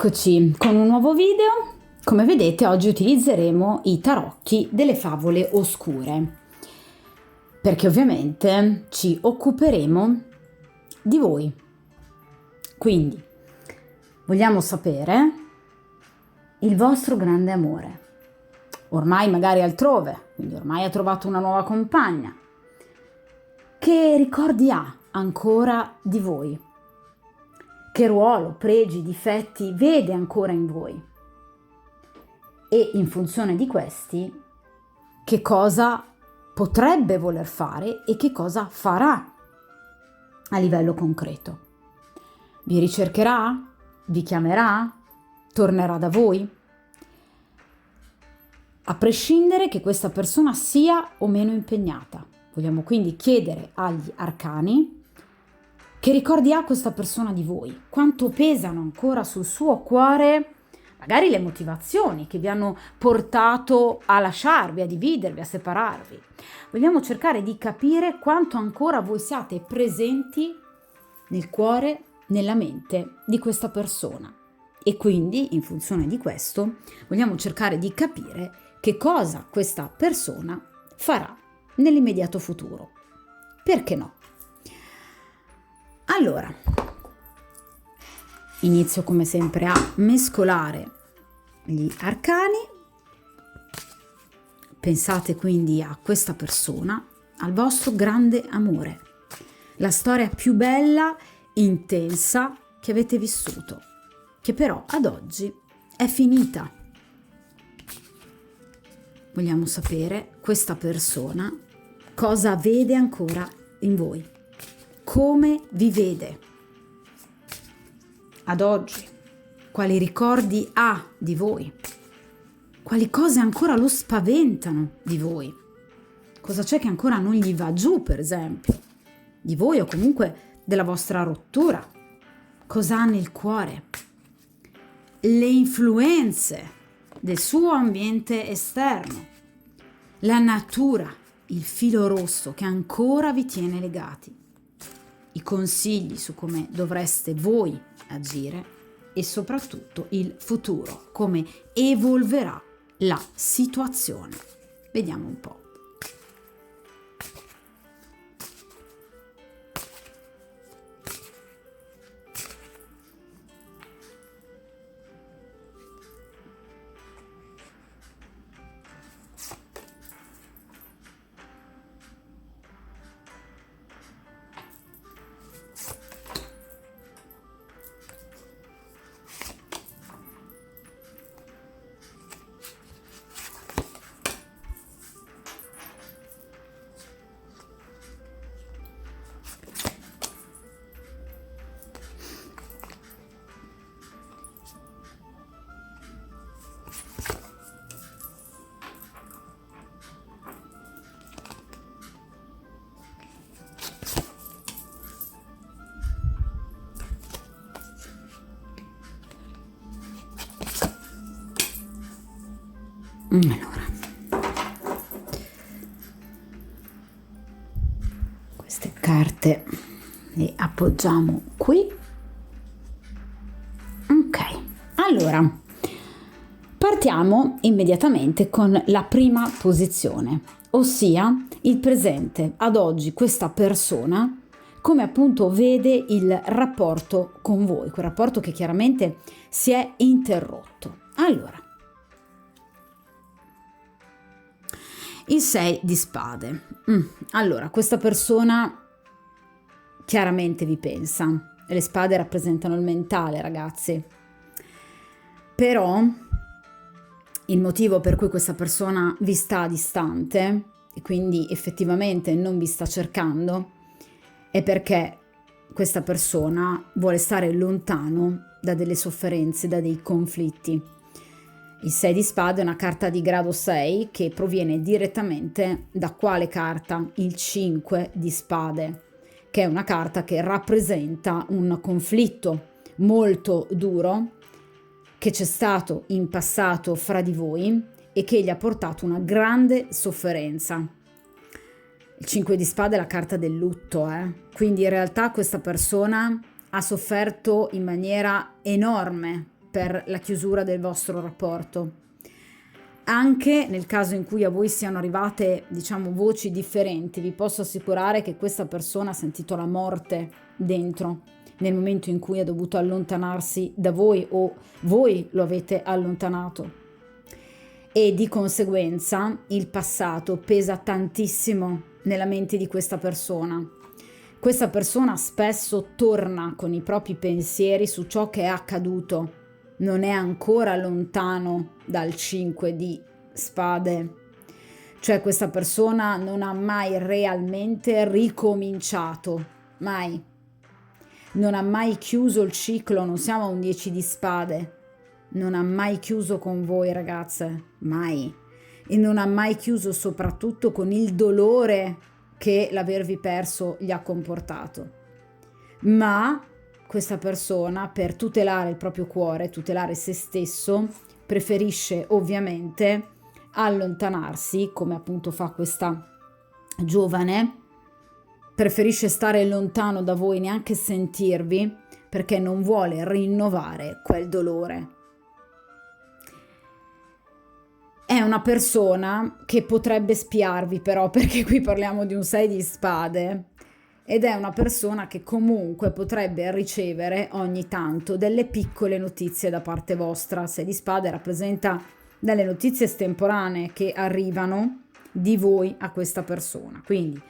Eccoci con un nuovo video. Come vedete oggi utilizzeremo i tarocchi delle favole oscure, perché ovviamente ci occuperemo di voi. Quindi vogliamo sapere il vostro grande amore, ormai magari altrove, quindi ormai ha trovato una nuova compagna. Che ricordi ha ancora di voi? Che ruolo, pregi, difetti vede ancora in voi? E in funzione di questi, che cosa potrebbe voler fare e che cosa farà a livello concreto? Vi ricercherà? Vi chiamerà? Tornerà da voi? A prescindere che questa persona sia o meno impegnata, vogliamo quindi chiedere agli arcani che ricordi ha questa persona di voi, quanto pesano ancora sul suo cuore magari le motivazioni che vi hanno portato a lasciarvi, a dividervi, a separarvi. Vogliamo cercare di capire quanto ancora voi siate presenti nel cuore, nella mente di questa persona. E quindi, in funzione di questo, vogliamo cercare di capire che cosa questa persona farà nell'immediato futuro. Perché no? Allora, inizio come sempre a mescolare gli arcani. Pensate quindi a questa persona, al vostro grande amore, la storia più bella, intensa che avete vissuto, che però ad oggi è finita. Vogliamo sapere questa persona cosa vede ancora in voi, come vi vede ad oggi, quali ricordi ha di voi, quali cose ancora lo spaventano di voi, cosa c'è che ancora non gli va giù, per esempio, di voi o comunque della vostra rottura, cosa ha nel cuore, le influenze del suo ambiente esterno, la natura, il filo rosso che ancora vi tiene legati, i consigli su come dovreste voi agire e soprattutto il futuro, come evolverà la situazione. Vediamo un po'. Allora, queste carte le appoggiamo qui. Ok, allora partiamo immediatamente con la prima posizione, ossia il presente. Ad oggi questa persona come appunto vede il rapporto con voi, quel rapporto che chiaramente si è interrotto. Allora, il 6 di spade. Allora, questa persona chiaramente vi pensa. Le spade rappresentano il mentale, ragazzi. Però il motivo per cui questa persona vi sta distante e quindi effettivamente non vi sta cercando è perché questa persona vuole stare lontano da delle sofferenze, da dei conflitti. Il 6 di spade è una carta di grado 6 che proviene direttamente da quale carta? Il 5 di spade, che è una carta che rappresenta un conflitto molto duro che c'è stato in passato fra di voi e che gli ha portato una grande sofferenza. Il 5 di spade è la carta del lutto, quindi in realtà questa persona ha sofferto in maniera enorme per la chiusura del vostro rapporto. Anche nel caso in cui a voi siano arrivate, diciamo, voci differenti, vi posso assicurare che questa persona ha sentito la morte dentro nel momento in cui ha dovuto allontanarsi da voi o voi lo avete allontanato. E di conseguenza il passato pesa tantissimo nella mente di questa persona. Questa persona spesso torna con i propri pensieri su ciò che è accaduto, non è ancora lontano dal 5 di spade, cioè questa persona non ha mai realmente ricominciato, mai, non ha mai chiuso il ciclo, non siamo a un 10 di spade, non ha mai chiuso con voi ragazze, mai, e non ha mai chiuso soprattutto con il dolore che l'avervi perso gli ha comportato, ma questa persona, per tutelare il proprio cuore, tutelare se stesso, preferisce ovviamente allontanarsi, come appunto fa questa giovane, preferisce stare lontano da voi, neanche sentirvi, perché non vuole rinnovare quel dolore. È una persona che potrebbe spiarvi però, perché qui parliamo di un 6 di spade, ed è una persona che comunque potrebbe ricevere ogni tanto delle piccole notizie da parte vostra. 6 di spade rappresenta delle notizie estemporanee che arrivano di voi a questa persona, quindi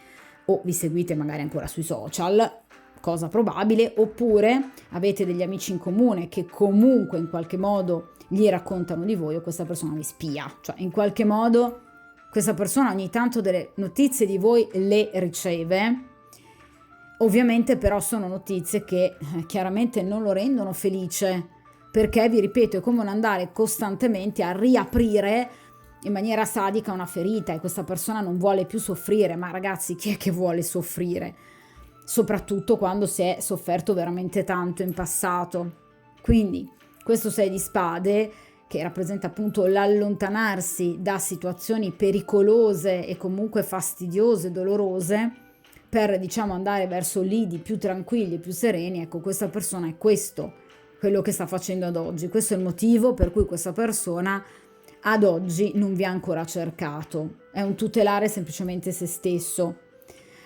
o vi seguite magari ancora sui social, cosa probabile, oppure avete degli amici in comune che comunque in qualche modo gli raccontano di voi o questa persona vi spia, cioè in qualche modo questa persona ogni tanto delle notizie di voi le riceve. Ovviamente però sono notizie che chiaramente non lo rendono felice, perché vi ripeto è come un andare costantemente a riaprire in maniera sadica una ferita e questa persona non vuole più soffrire, ma ragazzi chi è che vuole soffrire? Soprattutto quando si è sofferto veramente tanto in passato. Quindi questo 6 di spade, che rappresenta appunto l'allontanarsi da situazioni pericolose e comunque fastidiose, dolorose, per diciamo andare verso lidi più tranquilli e più sereni, ecco questa persona è questo quello che sta facendo ad oggi, questo è il motivo per cui questa persona ad oggi non vi ha ancora cercato, è un tutelare semplicemente se stesso,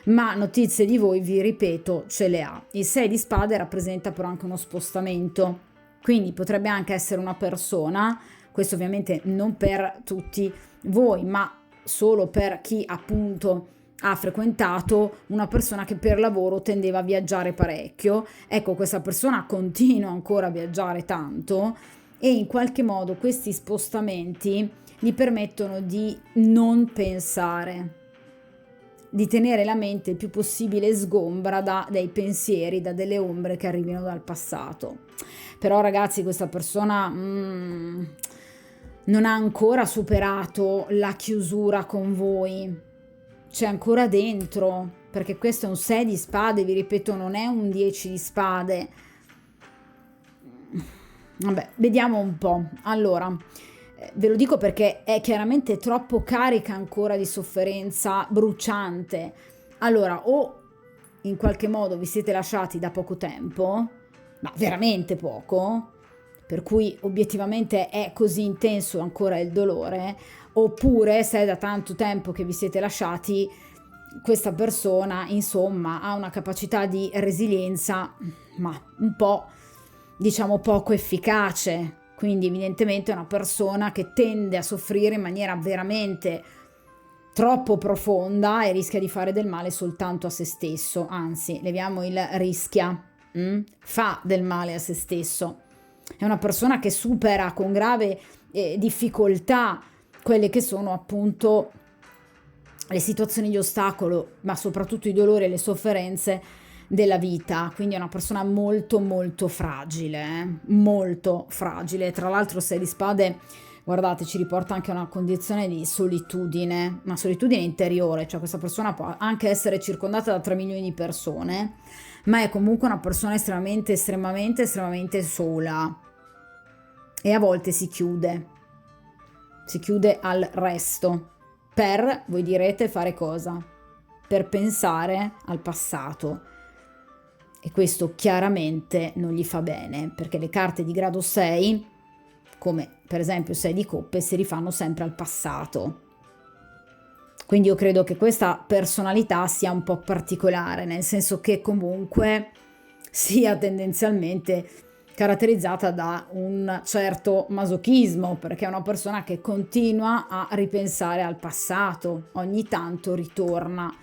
ma notizie di voi vi ripeto ce le ha. Il 6 di spade rappresenta però anche uno spostamento, quindi potrebbe anche essere una persona, questo ovviamente non per tutti voi ma solo per chi appunto ha frequentato una persona che per lavoro tendeva a viaggiare parecchio. Ecco, questa persona continua ancora a viaggiare tanto e in qualche modo questi spostamenti gli permettono di non pensare, di tenere la mente il più possibile sgombra da dei pensieri, da delle ombre che arrivino dal passato. Però ragazzi questa persona non ha ancora superato la chiusura con voi, c'è ancora dentro, perché questo è un 6 di spade, vi ripeto, non è un 10 di spade. Vabbè, vediamo un po'. Allora, ve lo dico perché è chiaramente troppo carica ancora di sofferenza bruciante. Allora, o in qualche modo vi siete lasciati da poco tempo, ma veramente poco, per cui obiettivamente è così intenso ancora il dolore, oppure se è da tanto tempo che vi siete lasciati, questa persona insomma ha una capacità di resilienza ma un po' diciamo poco efficace, quindi evidentemente è una persona che tende a soffrire in maniera veramente troppo profonda e rischia di fare del male soltanto a se stesso, anzi leviamo il rischia, fa del male a se stesso. È una persona che supera con grave difficoltà quelle che sono appunto le situazioni di ostacolo, ma soprattutto i dolori e le sofferenze della vita, quindi è una persona molto molto fragile, molto fragile. Tra l'altro 6 di spade, guardate, ci riporta anche a una condizione di solitudine, una solitudine interiore, cioè questa persona può anche essere circondata da 3 milioni di persone, ma è comunque una persona estremamente sola e a volte si chiude al resto per, voi direte, fare cosa? Per pensare al passato E questo chiaramente non gli fa bene, perché le carte di grado 6, come per esempio 6 di coppe, si rifanno sempre al passato. Quindi io credo che questa personalità sia un po' particolare, nel senso che comunque sia tendenzialmente caratterizzata da un certo masochismo, perché è una persona che continua a ripensare al passato, ogni tanto ritorna,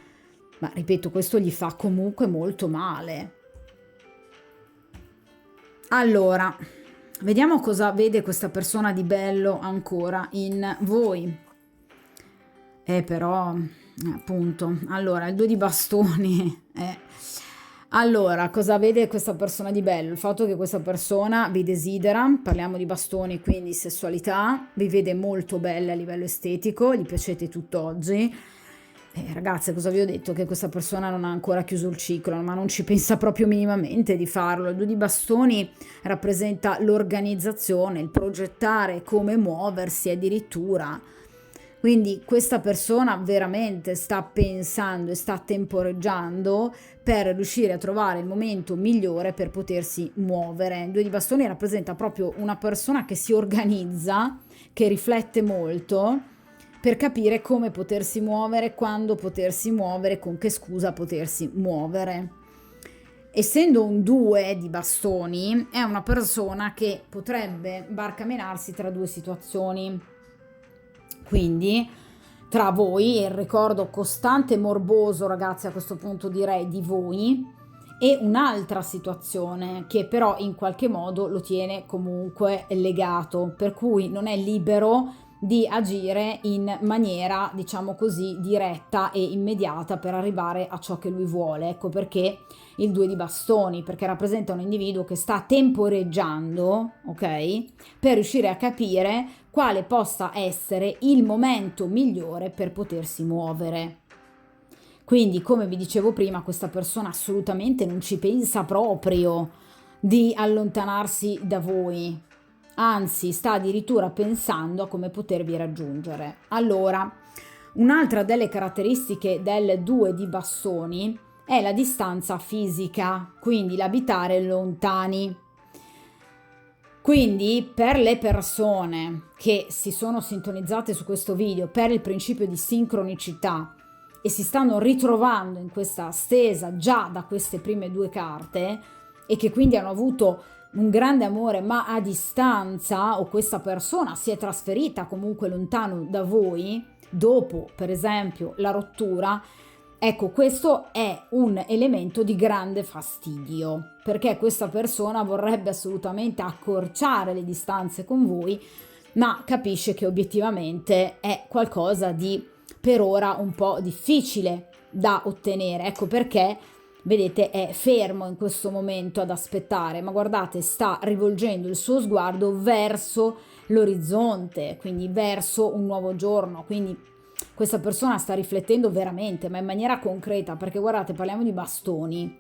ma ripeto, questo gli fa comunque molto male. Allora, vediamo cosa vede questa persona di bello ancora in voi. Però, appunto, allora, il 2 di bastoni. Allora, cosa vede questa persona di bello? Il fatto che questa persona vi desidera, parliamo di bastoni, quindi sessualità, vi vede molto belle a livello estetico, gli piacete tutt'oggi. Ragazze, cosa vi ho detto? Che questa persona non ha ancora chiuso il ciclo, ma non ci pensa proprio minimamente di farlo. Il 2 di bastoni rappresenta l'organizzazione, il progettare come muoversi addirittura. Quindi questa persona veramente sta pensando e sta temporeggiando per riuscire a trovare il momento migliore per potersi muovere. Il 2 di bastoni rappresenta proprio una persona che si organizza, che riflette molto per capire come potersi muovere, quando potersi muovere, con che scusa potersi muovere. Essendo un 2 di bastoni, è una persona che potrebbe barcamenarsi tra due situazioni. Quindi tra voi, il ricordo costante e morboso, ragazzi, a questo punto direi di voi, e un'altra situazione che però in qualche modo lo tiene comunque legato, per cui non è libero di agire in maniera, diciamo così, diretta e immediata per arrivare a ciò che lui vuole. Ecco perché il 2 di bastoni, perché rappresenta un individuo che sta temporeggiando, ok? Per riuscire a capire quale possa essere il momento migliore per potersi muovere. Quindi, come vi dicevo prima, questa persona assolutamente non ci pensa proprio di allontanarsi da voi, anzi sta addirittura pensando a come potervi raggiungere. Allora, un'altra delle caratteristiche del 2 di bastoni è la distanza fisica, quindi l'abitare lontani. Quindi per le persone che si sono sintonizzate su questo video per il principio di sincronicità e si stanno ritrovando in questa stesa già da queste prime due carte e che quindi hanno avuto un grande amore ma a distanza, o questa persona si è trasferita comunque lontano da voi dopo per esempio la rottura, ecco, questo è un elemento di grande fastidio, perché questa persona vorrebbe assolutamente accorciare le distanze con voi, ma capisce che obiettivamente è qualcosa di per ora un po' difficile da ottenere. Ecco perché, vedete, è fermo in questo momento ad aspettare, ma guardate, sta rivolgendo il suo sguardo verso l'orizzonte, quindi verso un nuovo giorno, quindi questa persona sta riflettendo veramente, ma in maniera concreta, perché guardate, parliamo di bastoni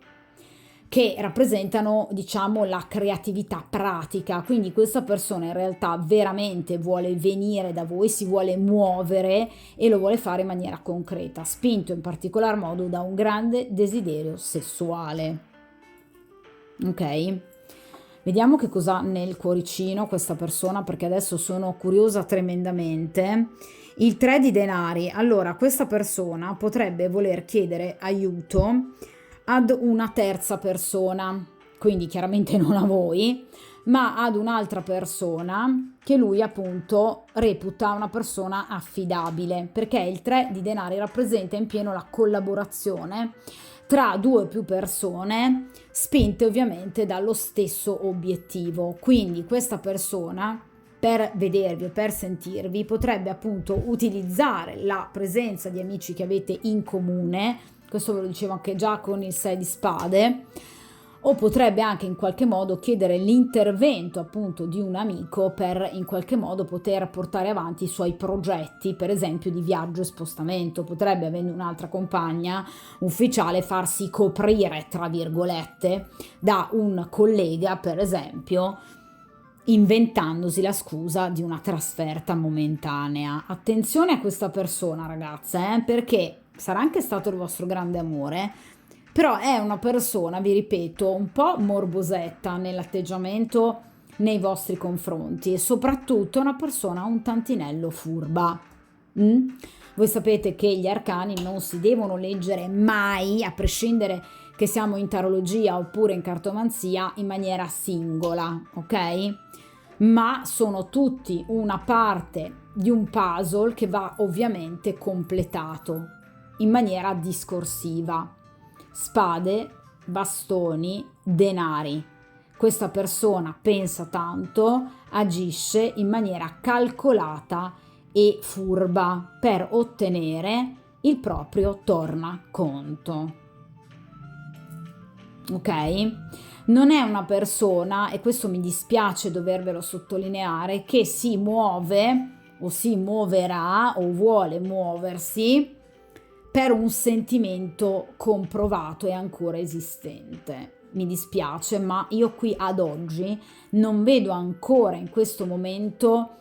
che rappresentano, diciamo, la creatività pratica, quindi questa persona in realtà veramente vuole venire da voi, si vuole muovere e lo vuole fare in maniera concreta, spinto in particolar modo da un grande desiderio sessuale. Ok? Vediamo che cosa ha nel cuoricino questa persona, perché adesso sono curiosa tremendamente. Il 3 di denari. Allora, questa persona potrebbe voler chiedere aiuto ad una terza persona, quindi chiaramente non a voi, ma ad un'altra persona che lui appunto reputa una persona affidabile, perché il 3 di denari rappresenta in pieno la collaborazione tra due o più persone, spinte ovviamente dallo stesso obiettivo. Quindi questa persona, per vedervi o per sentirvi, potrebbe appunto utilizzare la presenza di amici che avete in comune, questo ve lo dicevo anche già con il 6 di spade, o potrebbe anche in qualche modo chiedere l'intervento appunto di un amico per in qualche modo poter portare avanti i suoi progetti, per esempio di viaggio e spostamento. Potrebbe, avendo un'altra compagna ufficiale, farsi coprire, tra virgolette, da un collega, per esempio, inventandosi la scusa di una trasferta momentanea. Attenzione a questa persona, ragazze, perché sarà anche stato il vostro grande amore, Però è una persona, vi ripeto, un po' morbosetta nell'atteggiamento nei vostri confronti e soprattutto una persona un tantinello furba. Mm? Voi sapete che gli arcani non si devono leggere mai, a prescindere che siamo in tarologia oppure in cartomanzia, in maniera singola, ok? Ma sono tutti una parte di un puzzle che va ovviamente completato in maniera discorsiva. Spade, bastoni, denari. Questa persona pensa tanto, agisce in maniera calcolata e furba per ottenere il proprio tornaconto. Ok? Non è una persona, e questo mi dispiace dovervelo sottolineare, che si muove o si muoverà o vuole muoversi per un sentimento comprovato e ancora esistente. Mi dispiace, ma io qui ad oggi non vedo ancora in questo momento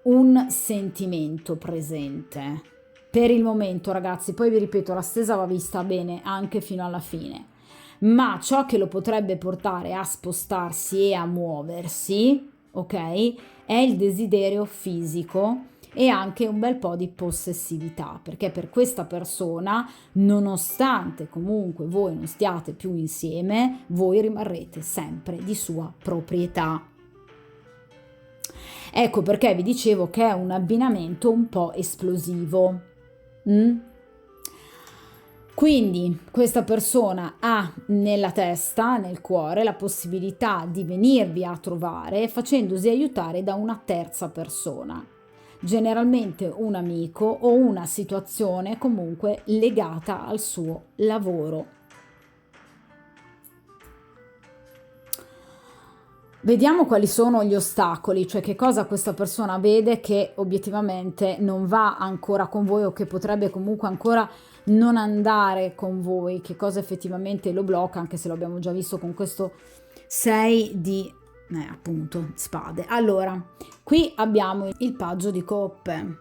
un sentimento presente. Per il momento, ragazzi, poi vi ripeto, la stesa va vista bene anche fino alla fine. Ma ciò che lo potrebbe portare a spostarsi e a muoversi, ok, è il desiderio fisico e anche un bel po' di possessività, perché per questa persona, nonostante comunque voi non stiate più insieme, voi rimarrete sempre di sua proprietà. Ecco perché vi dicevo che è un abbinamento un po' esplosivo. Quindi questa persona ha nella testa, nel cuore, la possibilità di venirvi a trovare facendosi aiutare da una terza persona, generalmente un amico o una situazione comunque legata al suo lavoro. Vediamo quali sono gli ostacoli, cioè che cosa questa persona vede che obiettivamente non va ancora con voi o che potrebbe comunque ancora non andare con voi, che cosa effettivamente lo blocca, anche se lo abbiamo già visto con questo 6 di appunto spade. Allora, qui abbiamo il paggio di coppe.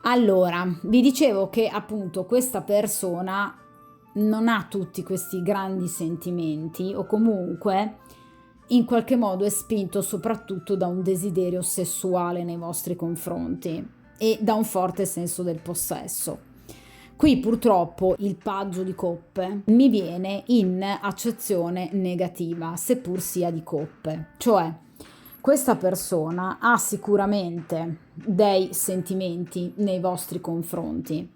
Allora, vi dicevo che appunto questa persona non ha tutti questi grandi sentimenti o comunque in qualche modo è spinto soprattutto da un desiderio sessuale nei vostri confronti e da un forte senso del possesso. Qui purtroppo il paggio di coppe mi viene in accezione negativa, seppur sia di coppe, cioè questa persona ha sicuramente dei sentimenti nei vostri confronti,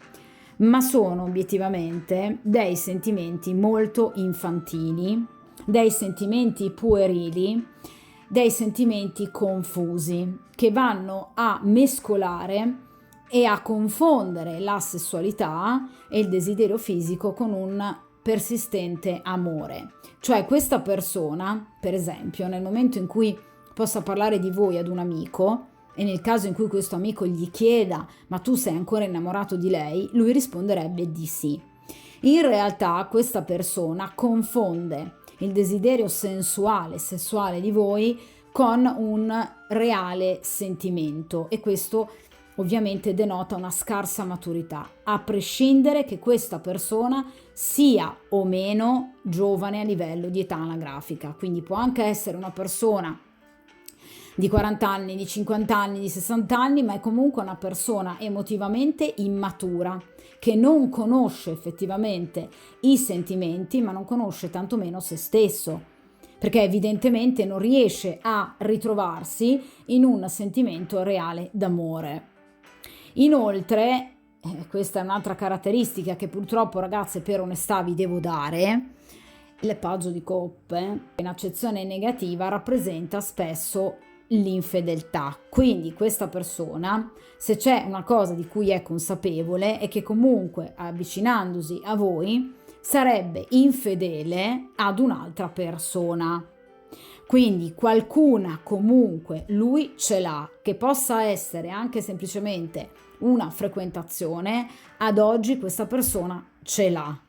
ma sono obiettivamente dei sentimenti molto infantili, dei sentimenti puerili, dei sentimenti confusi che vanno a mescolare e a confondere la sessualità e il desiderio fisico con un persistente amore. Cioè questa persona, per esempio, nel momento in cui possa parlare di voi ad un amico, e nel caso in cui questo amico gli chieda ma tu sei ancora innamorato di lei, lui risponderebbe di sì. In realtà questa persona confonde il desiderio sensuale, sessuale di voi con un reale sentimento e questo ovviamente denota una scarsa maturità, a prescindere che questa persona sia o meno giovane a livello di età anagrafica. Quindi può anche essere una persona di 40 anni, di 50 anni, di 60 anni, ma è comunque una persona emotivamente immatura, che non conosce effettivamente i sentimenti, ma non conosce tantomeno se stesso, perché evidentemente non riesce a ritrovarsi in un sentimento reale d'amore. Inoltre, questa è un'altra caratteristica che purtroppo, ragazze, per onestà vi devo dare, il paggio di coppe in accezione negativa rappresenta spesso l'infedeltà. Quindi questa persona, se c'è una cosa di cui è consapevole, è che comunque avvicinandosi a voi sarebbe infedele ad un'altra persona. Quindi qualcuna comunque lui ce l'ha, che possa essere anche semplicemente una frequentazione, ad oggi questa persona ce l'ha.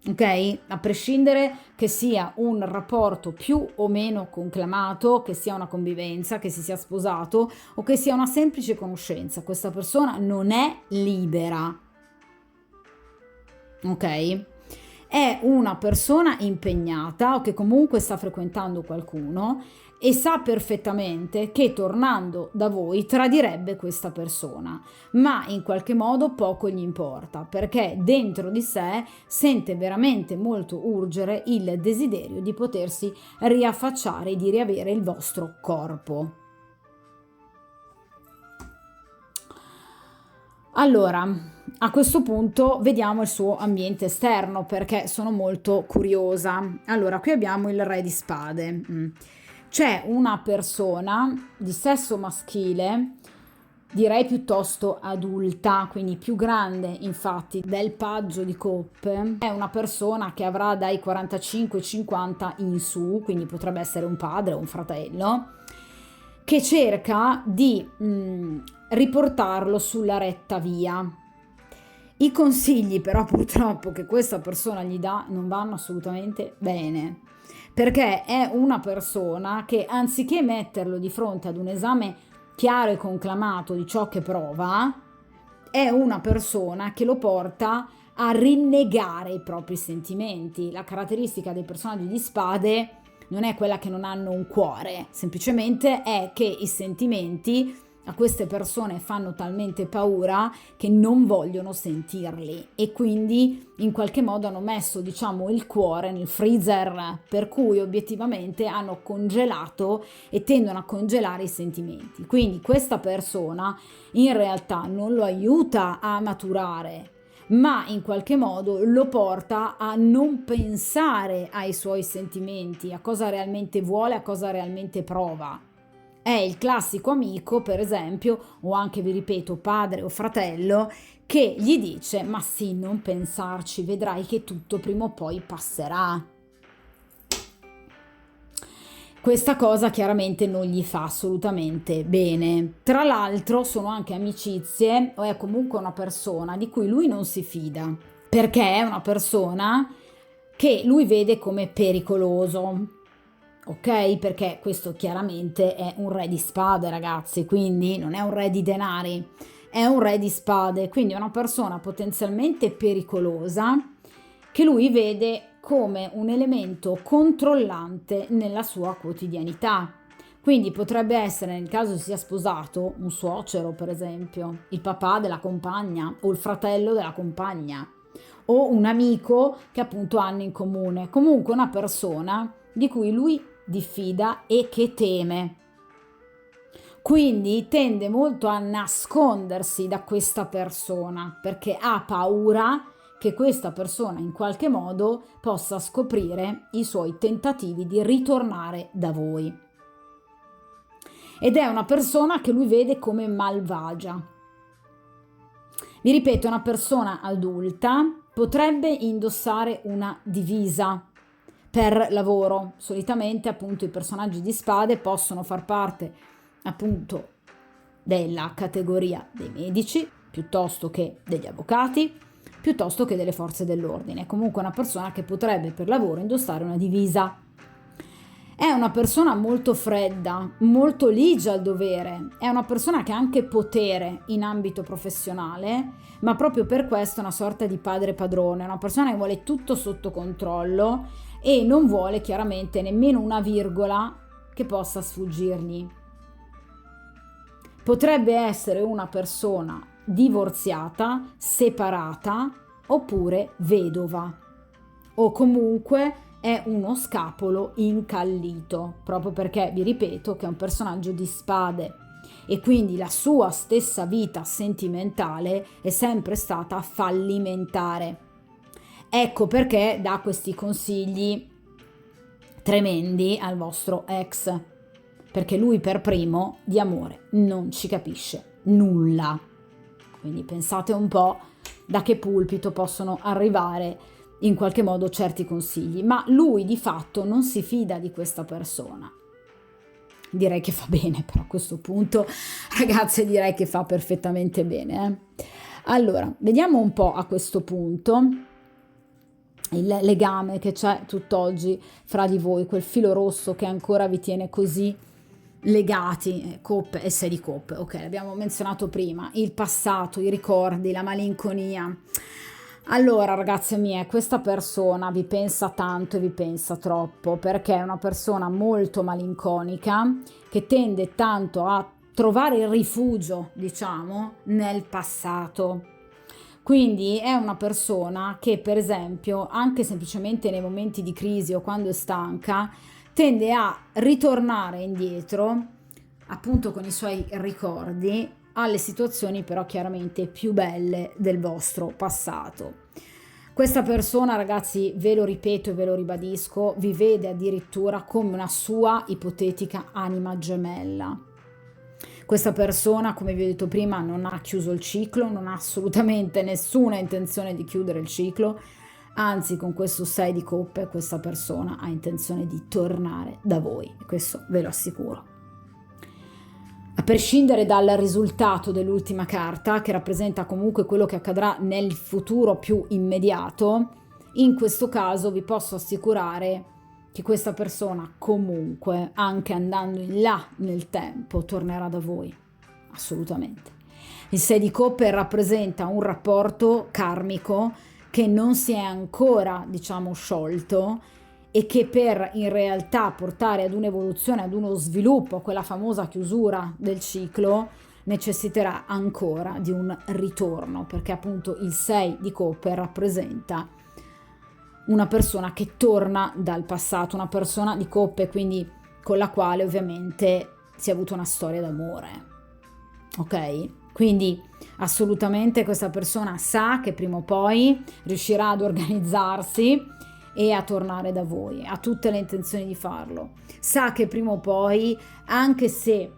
Ok? A prescindere che sia un rapporto più o meno conclamato, che sia una convivenza, che si sia sposato o che sia una semplice conoscenza, questa persona non è libera. ok? È una persona impegnata o che comunque sta frequentando qualcuno e sa perfettamente che tornando da voi tradirebbe questa persona, ma in qualche modo poco gli importa, perché dentro di sé sente veramente molto urgere il desiderio di potersi riaffacciare e di riavere il vostro corpo. Allora, a questo punto vediamo il suo ambiente esterno perché sono molto curiosa. Allora, qui abbiamo il re di spade. C'è una persona di sesso maschile, direi piuttosto adulta, quindi più grande infatti del paggio di coppe. È una persona che avrà dai 45-50 in su, quindi potrebbe essere un padre o un fratello, che cerca di riportarlo sulla retta via. I consigli però purtroppo che questa persona gli dà non vanno assolutamente bene, perché è una persona che anziché metterlo di fronte ad un esame chiaro e conclamato di ciò che prova, è una persona che lo porta a rinnegare i propri sentimenti. La caratteristica dei personaggi di spade non è quella che non hanno un cuore, semplicemente è che i sentimenti a queste persone fanno talmente paura che non vogliono sentirli e quindi in qualche modo hanno messo, diciamo, il cuore nel freezer, per cui obiettivamente hanno congelato e tendono a congelare i sentimenti. Quindi questa persona in realtà non lo aiuta a maturare, ma in qualche modo lo porta a non pensare ai suoi sentimenti, a cosa realmente vuole, a cosa realmente prova. È il classico amico, per esempio, o anche, vi ripeto, padre o fratello, che gli dice: ma sì, non pensarci, vedrai che tutto prima o poi passerà. Questa cosa chiaramente non gli fa assolutamente bene. Tra l'altro sono anche amicizie o è comunque una persona di cui lui non si fida, perché è una persona che lui vede come pericoloso. Ok? Perché questo chiaramente è un re di spade, ragazzi, quindi non è un re di denari, è un re di spade, quindi è una persona potenzialmente pericolosa che lui vede come un elemento controllante nella sua quotidianità. Quindi potrebbe essere, nel caso sia sposato, un suocero, per esempio, il papà della compagna o il fratello della compagna o un amico che appunto hanno in comune. Comunque una persona di cui lui diffida e che teme. Quindi tende molto a nascondersi da questa persona perché ha paura che questa persona in qualche modo possa scoprire i suoi tentativi di ritornare da voi. Ed è una persona che lui vede come malvagia. Vi ripeto, una persona adulta potrebbe indossare una divisa per lavoro. Solitamente appunto i personaggi di spade possono far parte appunto della categoria dei medici piuttosto che degli avvocati, piuttosto che delle forze dell'ordine. Comunque una persona che potrebbe per lavoro indossare una divisa. È una persona molto fredda, molto ligia al dovere, è una persona che ha anche potere in ambito professionale, ma proprio per questo è una sorta di padre padrone, è una persona che vuole tutto sotto controllo e non vuole chiaramente nemmeno una virgola che possa sfuggirgli. Potrebbe essere una persona divorziata, separata oppure vedova o comunque è uno scapolo incallito, proprio perché vi ripeto che è un personaggio di spade e quindi la sua stessa vita sentimentale è sempre stata fallimentare. Ecco perché dà questi consigli tremendi al vostro ex, perché lui per primo di amore non ci capisce nulla. Quindi pensate un po' da che pulpito possono arrivare in qualche modo certi consigli, ma lui di fatto non si fida di questa persona. Direi che fa bene, però a questo punto, ragazze, direi che fa perfettamente bene. Allora, vediamo un po' a questo punto il legame che c'è tutt'oggi fra di voi, quel filo rosso che ancora vi tiene così legati, coppe e 6 di coppe, ok, l'abbiamo menzionato prima, il passato, i ricordi, la malinconia. Allora, ragazze mie, questa persona vi pensa tanto e vi pensa troppo, perché è una persona molto malinconica che tende tanto a trovare il rifugio, diciamo, nel passato. Quindi è una persona che, per esempio, anche semplicemente nei momenti di crisi o quando è stanca, tende a ritornare indietro, appunto con i suoi ricordi, alle situazioni però chiaramente più belle del vostro passato. Questa persona, ragazzi, ve lo ripeto e ve lo ribadisco, vi vede addirittura come una sua ipotetica anima gemella. Questa persona, come vi ho detto prima, non ha chiuso il ciclo, non ha assolutamente nessuna intenzione di chiudere il ciclo, anzi con questo 6 di coppe questa persona ha intenzione di tornare da voi, questo ve lo assicuro. A prescindere dal risultato dell'ultima carta, che rappresenta comunque quello che accadrà nel futuro più immediato, in questo caso vi posso assicurare che questa persona comunque, anche andando in là nel tempo, tornerà da voi, assolutamente. Il 6 di coppe rappresenta un rapporto karmico che non si è ancora, diciamo, sciolto, e che per in realtà portare ad un'evoluzione, ad uno sviluppo, a quella famosa chiusura del ciclo, necessiterà ancora di un ritorno, perché appunto il 6 di coppe rappresenta una persona che torna dal passato, una persona di coppe quindi con la quale ovviamente si è avuto una storia d'amore, ok? Quindi assolutamente questa persona sa che prima o poi riuscirà ad organizzarsi e a tornare da voi, ha tutte le intenzioni di farlo. Sa che prima o poi, anche se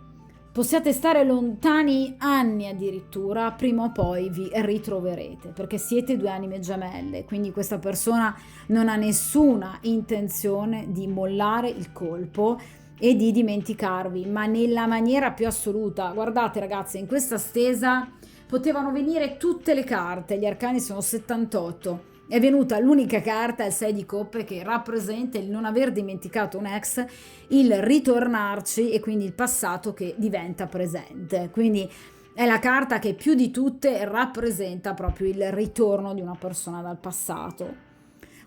possiate stare lontani anni addirittura, prima o poi vi ritroverete, perché siete due anime gemelle, quindi questa persona non ha nessuna intenzione di mollare il colpo e di dimenticarvi, ma nella maniera più assoluta. Guardate ragazze, in questa stesa potevano venire tutte le carte, gli arcani sono 78. È venuta l'unica carta, il 6 di coppe, che rappresenta il non aver dimenticato un ex, il ritornarci e quindi il passato che diventa presente. Quindi è la carta che più di tutte rappresenta proprio il ritorno di una persona dal passato.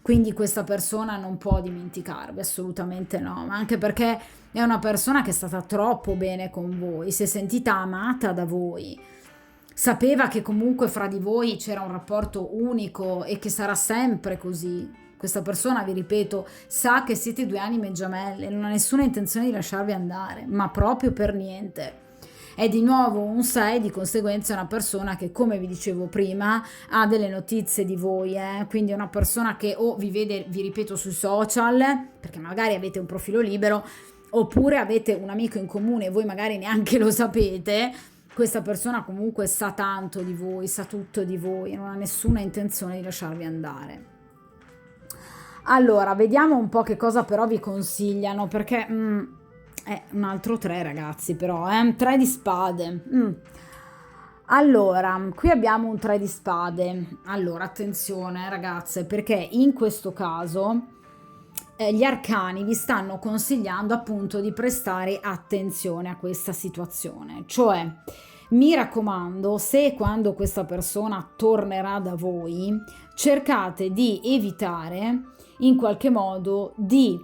Quindi questa persona non può dimenticarvi, assolutamente no, ma anche perché è una persona che è stata troppo bene con voi, si è sentita amata da voi. Sapeva che comunque fra di voi c'era un rapporto unico e che sarà sempre così. Questa persona, vi ripeto, sa che siete due anime gemelle, non ha nessuna intenzione di lasciarvi andare, ma proprio per niente. È di nuovo un 6, di conseguenza è una persona che, come vi dicevo prima, ha delle notizie di voi, quindi è una persona che o vi vede, vi ripeto, sui social, perché magari avete un profilo libero, oppure avete un amico in comune e voi magari neanche lo sapete. Questa persona comunque sa tanto di voi, sa tutto di voi e non ha nessuna intenzione di lasciarvi andare. Allora, vediamo un po' che cosa però vi consigliano, perché è un altro 3 ragazzi però, 3 di spade. Allora, qui abbiamo un 3 di spade. Allora, attenzione ragazze, perché in questo caso gli arcani vi stanno consigliando appunto di prestare attenzione a questa situazione, cioè mi raccomando, se quando questa persona tornerà da voi cercate di evitare in qualche modo di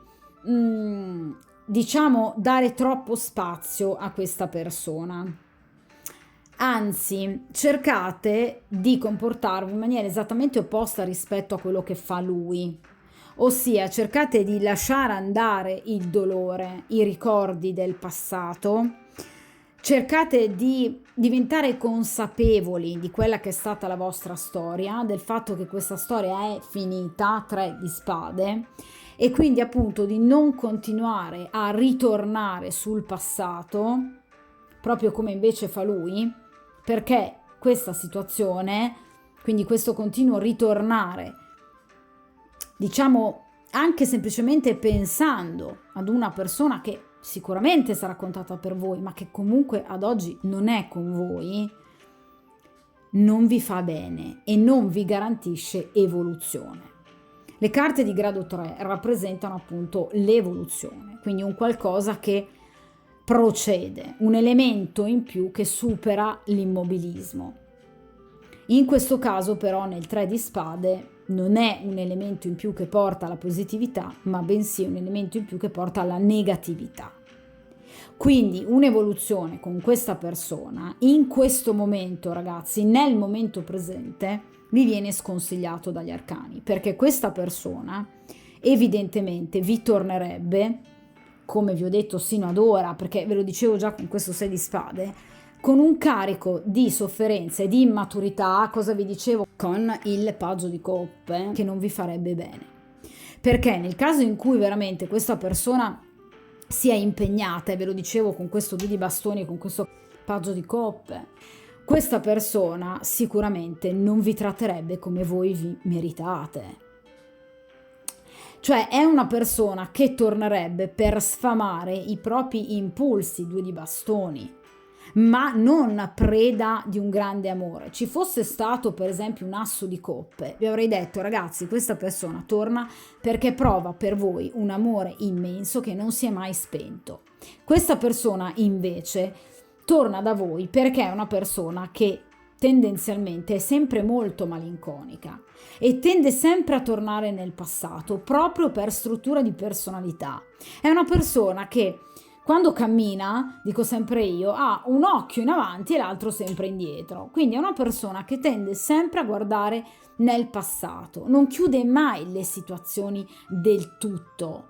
diciamo dare troppo spazio a questa persona, anzi cercate di comportarvi in maniera esattamente opposta rispetto a quello che fa lui. Ossia, cercate di lasciare andare il dolore, i ricordi del passato, cercate di diventare consapevoli di quella che è stata la vostra storia, del fatto che questa storia è finita, 3 di spade, e quindi appunto di non continuare a ritornare sul passato, proprio come invece fa lui, perché questa situazione, quindi questo continuo ritornare, diciamo anche semplicemente pensando ad una persona che sicuramente sarà contata per voi, ma che comunque ad oggi non è con voi, non vi fa bene e non vi garantisce evoluzione. Le carte di grado 3 rappresentano appunto l'evoluzione, quindi un qualcosa che procede, un elemento in più che supera l'immobilismo. In questo caso però nel 3 di spade non è un elemento in più che porta alla positività, ma bensì un elemento in più che porta alla negatività. Quindi un'evoluzione con questa persona, in questo momento ragazzi, nel momento presente, vi viene sconsigliato dagli arcani, perché questa persona evidentemente vi tornerebbe, come vi ho detto sino ad ora, perché ve lo dicevo già con questo 6 di spade, con un carico di sofferenza e di immaturità, cosa vi dicevo con il paggio di coppe, che non vi farebbe bene. Perché nel caso in cui veramente questa persona sia impegnata, e ve lo dicevo con questo 2 di bastoni e con questo paggio di coppe, questa persona sicuramente non vi tratterebbe come voi vi meritate. Cioè è una persona che tornerebbe per sfamare i propri impulsi, 2 di bastoni, ma non preda di un grande amore. Ci fosse stato per esempio un asso di coppe, vi avrei detto ragazzi, questa persona torna perché prova per voi un amore immenso che non si è mai spento. Questa persona invece torna da voi perché è una persona che tendenzialmente è sempre molto malinconica e tende sempre a tornare nel passato proprio per struttura di personalità. È una persona che quando cammina, dico sempre io, ha un occhio in avanti e l'altro sempre indietro. Quindi è una persona che tende sempre a guardare nel passato, non chiude mai le situazioni del tutto,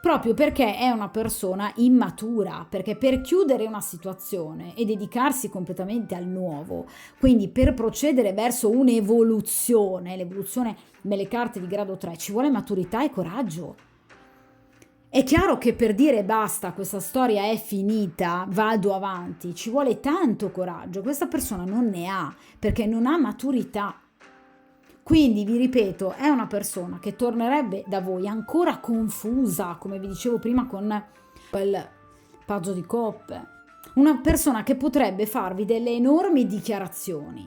proprio perché è una persona immatura, perché per chiudere una situazione e dedicarsi completamente al nuovo, quindi per procedere verso un'evoluzione, l'evoluzione nelle carte di grado 3, ci vuole maturità e coraggio. È chiaro che per dire basta, questa storia è finita, vado avanti, ci vuole tanto coraggio, questa persona non ne ha, perché non ha maturità. Quindi vi ripeto, è una persona che tornerebbe da voi ancora confusa, come vi dicevo prima con quel paggio di coppe, una persona che potrebbe farvi delle enormi dichiarazioni,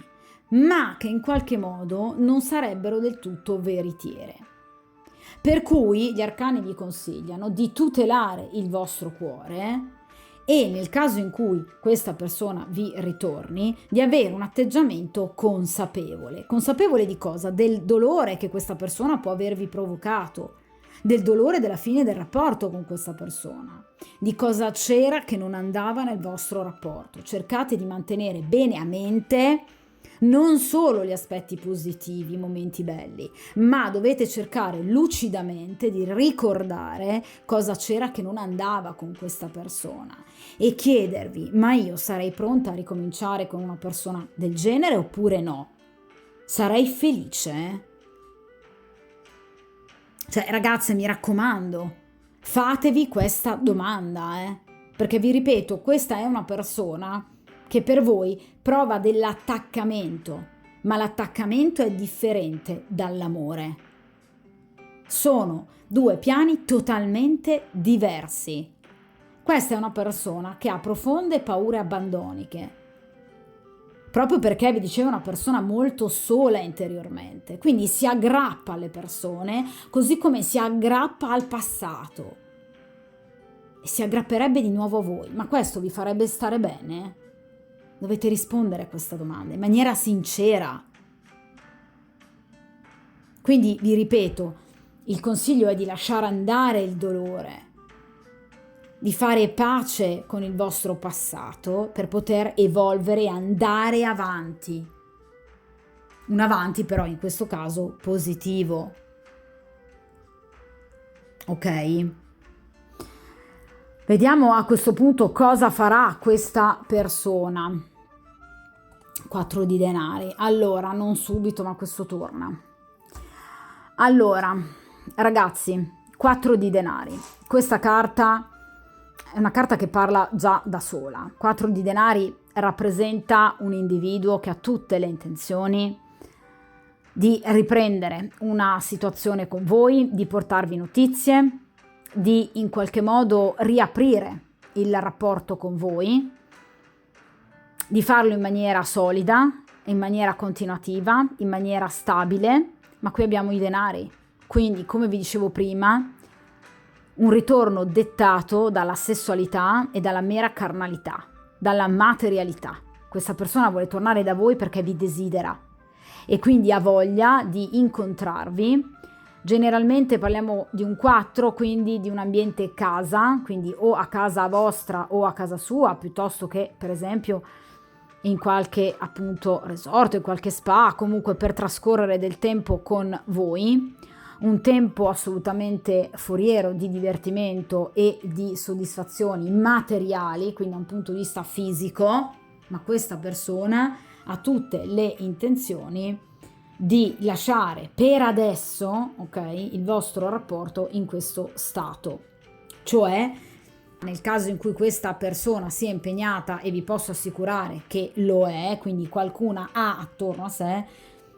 ma che in qualche modo non sarebbero del tutto veritiere. Per cui gli arcani vi consigliano di tutelare il vostro cuore e nel caso in cui questa persona vi ritorni, di avere un atteggiamento consapevole. Consapevole di cosa? Del dolore che questa persona può avervi provocato, del dolore della fine del rapporto con questa persona, di cosa c'era che non andava nel vostro rapporto. Cercate di mantenere bene a mente non solo gli aspetti positivi, i momenti belli, ma dovete cercare lucidamente di ricordare cosa c'era che non andava con questa persona e chiedervi: ma io sarei pronta a ricominciare con una persona del genere oppure no? Sarei felice? Cioè, ragazze, mi raccomando, fatevi questa domanda, perché vi ripeto, questa è una persona che per voi prova dell'attaccamento, ma l'attaccamento è differente dall'amore. Sono due piani totalmente diversi. Questa è una persona che ha profonde paure abbandoniche, proprio perché vi dicevo è una persona molto sola interiormente, quindi si aggrappa alle persone così come si aggrappa al passato e si aggrapperebbe di nuovo a voi. Ma questo vi farebbe stare bene? Dovete rispondere a questa domanda in maniera sincera. Quindi vi ripeto, il consiglio è di lasciare andare il dolore, di fare pace con il vostro passato per poter evolvere e andare avanti. Un avanti però in questo caso positivo. Ok? Vediamo a questo punto cosa farà questa persona. 4 di denari. Allora, non subito, ma questo torna. Allora, ragazzi, 4 di denari. Questa carta è una carta che parla già da sola. 4 di denari rappresenta un individuo che ha tutte le intenzioni di riprendere una situazione con voi, di portarvi notizie, di in qualche modo riaprire il rapporto con voi, di farlo in maniera solida, in maniera continuativa, in maniera stabile, ma qui abbiamo i denari. Quindi, come vi dicevo prima, un ritorno dettato dalla sessualità e dalla mera carnalità, dalla materialità. Questa persona vuole tornare da voi perché vi desidera, e quindi ha voglia di incontrarvi. Generalmente parliamo di un 4, quindi di un ambiente casa, quindi o a casa vostra o a casa sua, piuttosto che per esempio in qualche appunto resort, in qualche spa, comunque per trascorrere del tempo con voi, un tempo assolutamente foriero di divertimento e di soddisfazioni materiali, quindi da un punto di vista fisico, ma questa persona ha tutte le intenzioni di lasciare per adesso, ok, il vostro rapporto in questo stato. Cioè, nel caso in cui questa persona sia impegnata, e vi posso assicurare che lo è, quindi qualcuna ha attorno a sé,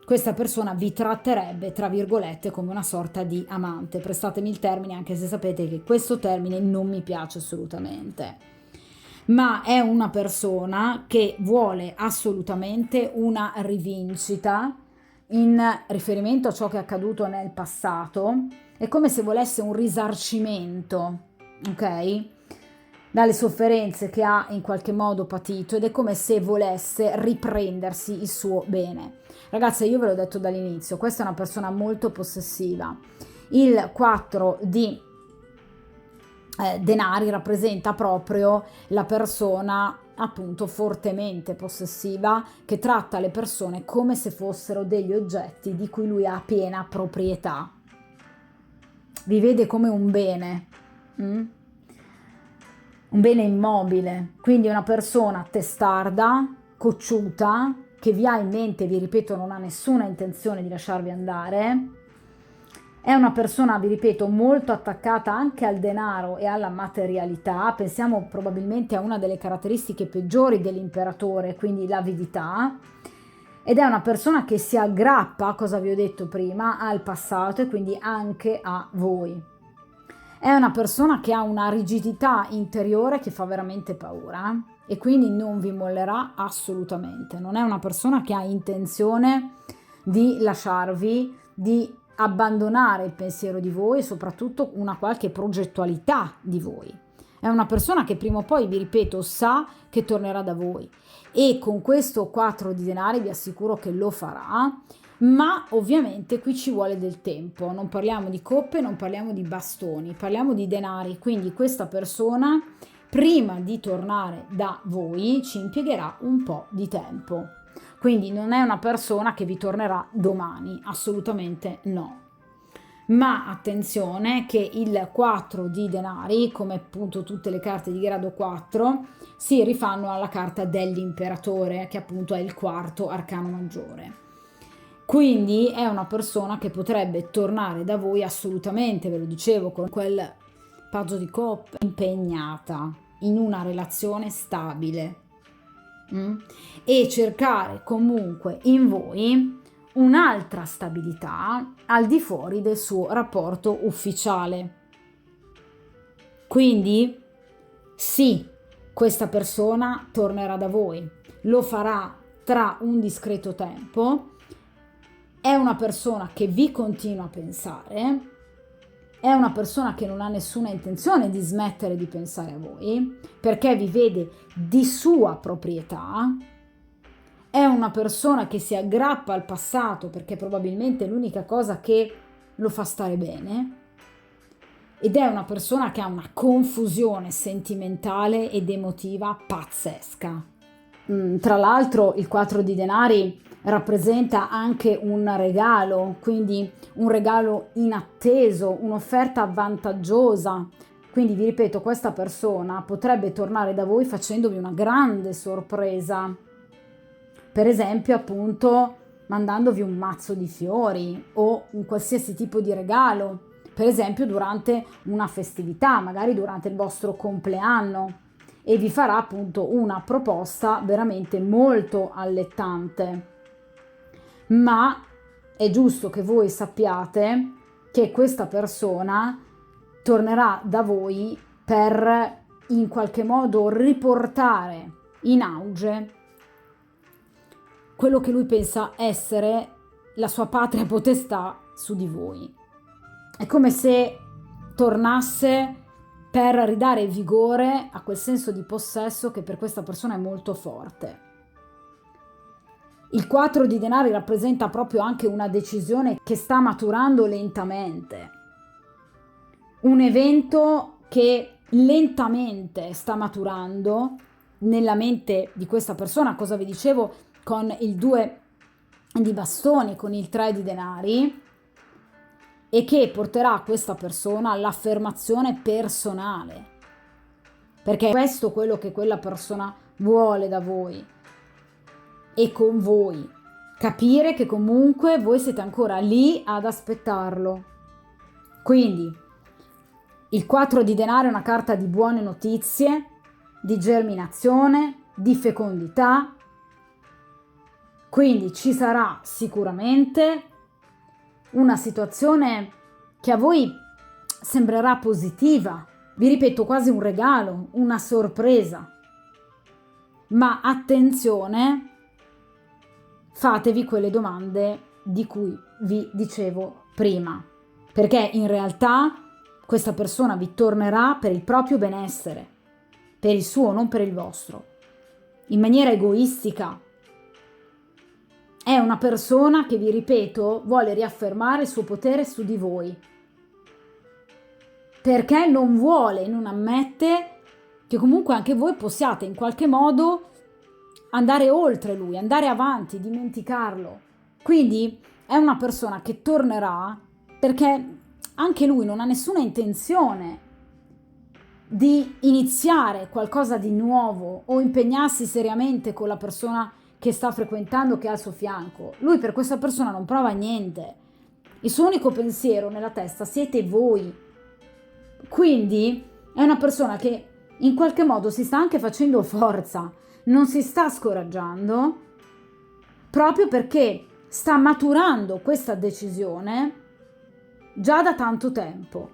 questa persona vi tratterebbe, tra virgolette, come una sorta di amante. Prestatemi il termine, anche se sapete che questo termine non mi piace assolutamente. Ma è una persona che vuole assolutamente una rivincita in riferimento a ciò che è accaduto nel passato. È come se volesse un risarcimento, ok? Dalle sofferenze che ha in qualche modo patito, ed è come se volesse riprendersi il suo bene. Ragazzi, io ve l'ho detto dall'inizio, questa è una persona molto possessiva. Il 4 di denari rappresenta proprio la persona appunto fortemente possessiva, che tratta le persone come se fossero degli oggetti di cui lui ha piena proprietà. Vi vede come un bene, un bene immobile, quindi una persona testarda, cocciuta, che vi ha in mente, vi ripeto, non ha nessuna intenzione di lasciarvi andare. È una persona, vi ripeto, molto attaccata anche al denaro e alla materialità. Pensiamo probabilmente a una delle caratteristiche peggiori dell'imperatore, quindi l'avidità. Ed è una persona che si aggrappa, cosa vi ho detto prima, al passato e quindi anche a voi. È una persona che ha una rigidità interiore che fa veramente paura e quindi non vi mollerà assolutamente. Non è una persona che ha intenzione di lasciarvi, di abbandonare il pensiero di voi e soprattutto una qualche progettualità di voi. È una persona che prima o poi, vi ripeto, sa che tornerà da voi, e con questo 4 di denari vi assicuro che lo farà, ma ovviamente qui ci vuole del tempo. Non parliamo di coppe, non parliamo di bastoni, parliamo di denari, quindi questa persona prima di tornare da voi ci impiegherà un po' di tempo. Quindi non è una persona che vi tornerà domani, assolutamente no. Ma attenzione che il 4 di denari, come appunto tutte le carte di grado 4, si rifanno alla carta dell'imperatore, che appunto è il quarto arcano maggiore. Quindi è una persona che potrebbe tornare da voi assolutamente, ve lo dicevo, con quel paggio di coppe, impegnata in una relazione stabile. E cercare comunque in voi un'altra stabilità al di fuori del suo rapporto ufficiale. Quindi sì, questa persona tornerà da voi, lo farà tra un discreto tempo, è una persona che vi continua a pensare, è una persona che non ha nessuna intenzione di smettere di pensare a voi, perché vi vede di sua proprietà. È una persona che si aggrappa al passato perché probabilmente è l'unica cosa che lo fa stare bene, ed è una persona che ha una confusione sentimentale ed emotiva pazzesca. Tra l'altro il 4 di denari rappresenta anche un regalo, quindi un regalo inatteso, un'offerta vantaggiosa. Quindi vi ripeto, questa persona potrebbe tornare da voi facendovi una grande sorpresa. Per esempio, appunto, mandandovi un mazzo di fiori o un qualsiasi tipo di regalo, per esempio durante una festività, magari durante il vostro compleanno, e vi farà appunto una proposta veramente molto allettante. Ma è giusto che voi sappiate che questa persona tornerà da voi per in qualche modo riportare in auge quello che lui pensa essere la sua patria potestà su di voi. È come se tornasse per ridare vigore a quel senso di possesso che per questa persona è molto forte. Il 4 di denari rappresenta proprio anche una decisione che sta maturando lentamente. Un evento che lentamente sta maturando nella mente di questa persona, cosa vi dicevo con il 2 di bastoni, con il 3 di denari, e che porterà questa persona all'affermazione personale, perché questo è quello che quella persona vuole da voi e con voi, capire che comunque voi siete ancora lì ad aspettarlo. Quindi il 4 di denaro è una carta di buone notizie, di germinazione, di fecondità, quindi ci sarà sicuramente una situazione che a voi sembrerà positiva, vi ripeto, quasi un regalo, una sorpresa. Ma attenzione, fatevi quelle domande di cui vi dicevo prima, perché in realtà questa persona vi tornerà per il proprio benessere, per il suo, non per il vostro, in maniera egoistica. È una persona che, vi ripeto, vuole riaffermare il suo potere su di voi, perché non vuole, non ammette che comunque anche voi possiate in qualche modo andare oltre lui, andare avanti, dimenticarlo. Quindi è una persona che tornerà perché anche lui non ha nessuna intenzione di iniziare qualcosa di nuovo o impegnarsi seriamente con la persona che sta frequentando, che è al suo fianco. Lui per questa persona non prova niente. Il suo unico pensiero nella testa siete voi. Quindi è una persona che in qualche modo si sta anche facendo forza, non si sta scoraggiando, proprio perché sta maturando questa decisione già da tanto tempo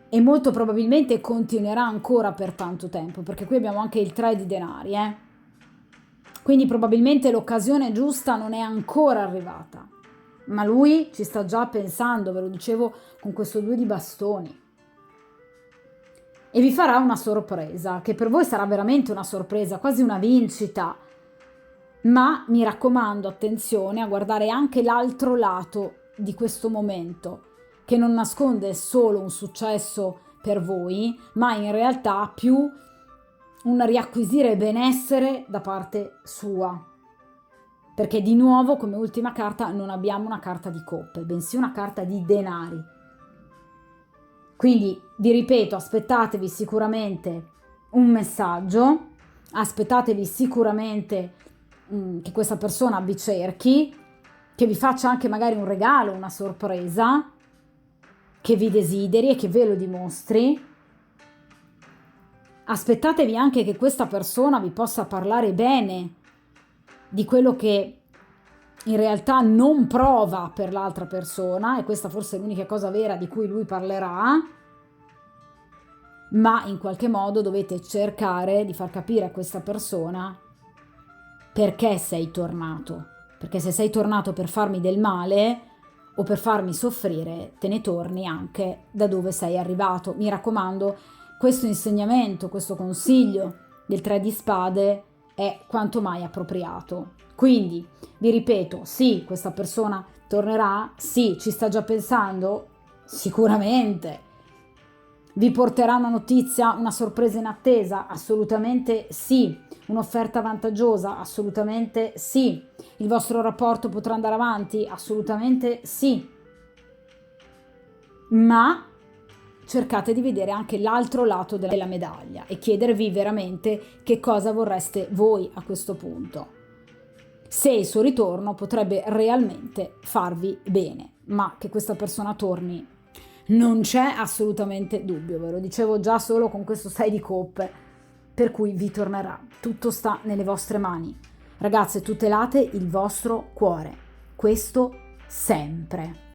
e molto probabilmente continuerà ancora per tanto tempo, perché qui abbiamo anche il 3 di denari, quindi probabilmente l'occasione giusta non è ancora arrivata, ma lui ci sta già pensando, ve lo dicevo con questo 2 di bastoni. E vi farà una sorpresa, che per voi sarà veramente una sorpresa, quasi una vincita. Ma mi raccomando, attenzione a guardare anche l'altro lato di questo momento, che non nasconde solo un successo per voi, ma in realtà più un riacquisire benessere da parte sua. Perché di nuovo, come ultima carta, non abbiamo una carta di coppe, bensì una carta di denari. Quindi vi ripeto, aspettatevi sicuramente un messaggio, aspettatevi sicuramente che questa persona vi cerchi, che vi faccia anche magari un regalo, una sorpresa, che vi desideri e che ve lo dimostri. Aspettatevi anche che questa persona vi possa parlare bene di quello che in realtà non prova per l'altra persona, e questa forse è l'unica cosa vera di cui lui parlerà, ma in qualche modo dovete cercare di far capire a questa persona perché sei tornato, perché se sei tornato per farmi del male o per farmi soffrire, te ne torni anche da dove sei arrivato. Mi raccomando, questo insegnamento, questo consiglio del 3 di spade è quanto mai appropriato. Quindi, vi ripeto, sì, questa persona tornerà, sì, ci sta già pensando, sicuramente. Vi porterà una notizia, una sorpresa inattesa? Assolutamente sì. Un'offerta vantaggiosa? Assolutamente sì. Il vostro rapporto potrà andare avanti? Assolutamente sì. Ma cercate di vedere anche l'altro lato della medaglia e chiedervi veramente che cosa vorreste voi a questo punto. Se il suo ritorno potrebbe realmente farvi bene, ma che questa persona torni non c'è assolutamente dubbio, ve lo dicevo già solo con questo 6 di coppe, per cui vi tornerà. Tutto sta nelle vostre mani. Ragazze, tutelate il vostro cuore, questo sempre.